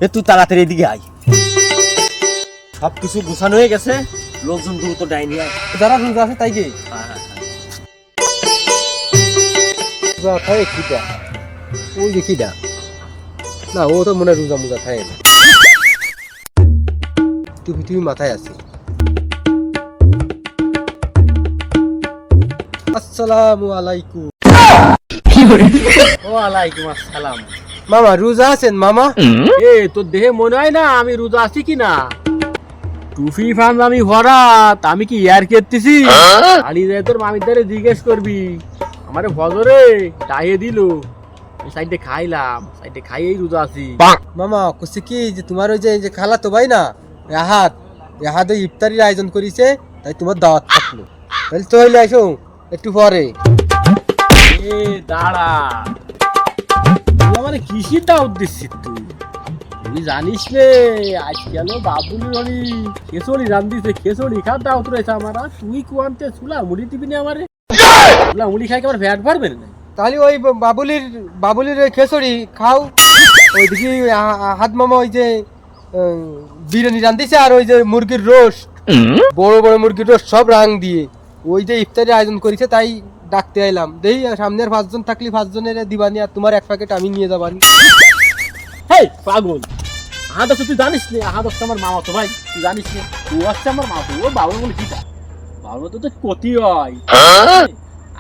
তুই তাড়াতাড়ি এদিকে আয়, সবকিছু গোছানো হয়ে গেছে, লোকজন দ্রুত ডাইনি আয়। যারা রোজা আছে তাই কি রোজা থাকে কিটা, ওই যে কিটা না, ও তো মনে হয় রোজা মোজা থাকে না, টুপি টুপি মাথায় আছে। আসসালামু আলাইকুম। ওয়ালাইকুম আসসালাম। মামা রোজা আছেন মামা? এ তোর দেহে মনে হয় না আমি রোজা আছি কি না? টুপি ফান আমি হরাত, আমি কি ইয়ার কেতেছি? আলি যায় তোর মামির দ্বারে জিজ্ঞেস করবি, আমারে ফজরে খাইয়ে দিল, সাইডে খাইলাম, সাইডে খাইয়েই রোজা আছি। মামা কইছে কি যে তোমার ওই যে খালা তো ভাই না রাহাত, রাহাতে ইফতারির আয়োজন করিছে, তাই তোমার দাওয়াত থাকলো, তাহলে তো হইলে আসো একটু পরে। এ দাঁড়া, তুই আমার কিসির দাওয়াত দিচ্ছিস? তুই জানিস রে আজ গেল বাবুলি হলি খেসড়ি রান্দিছে, খেসড়ি খার দাওয়াত রয়েছে আমার। আর তুই কুয়ান্তে চুলা মুড়ি দিবি না আমারে? চুলা মুড়ি খাই কি আমার ফ্যাট বাড়বে না? তাহলে ওই বাবুলির ওই খেসড়ি খাও, ওইদিকে হাত মামা ওই যে বিরিয়ানি রান্ধিছে, আর ওই যে মুরগির রোস্ট, বড় বড় মুরগির রোস্ট সব রাং দিয়ে ওই যে ইফতারের আয়োজন করেছে, তাই ডাকতে আইলাম। দেখি সামনের 5 জন থাকলে 5 জনের দিবানি, আর তোমার 1 প্যাকেট আমি নিয়ে যাবানি। হেই পাগল, আহাদ তুই জানিস নে, আহাদ আমার মামা তো ভাই, তুই জানিস নে, তুই হচ্ছে আমার মা, তো ওর বাবার বলে কিটা, বাবার তো ক্ষতি হয়।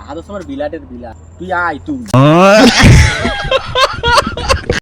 আহাদ আমার বিলাটের বিলাট, তুই আয় তুই।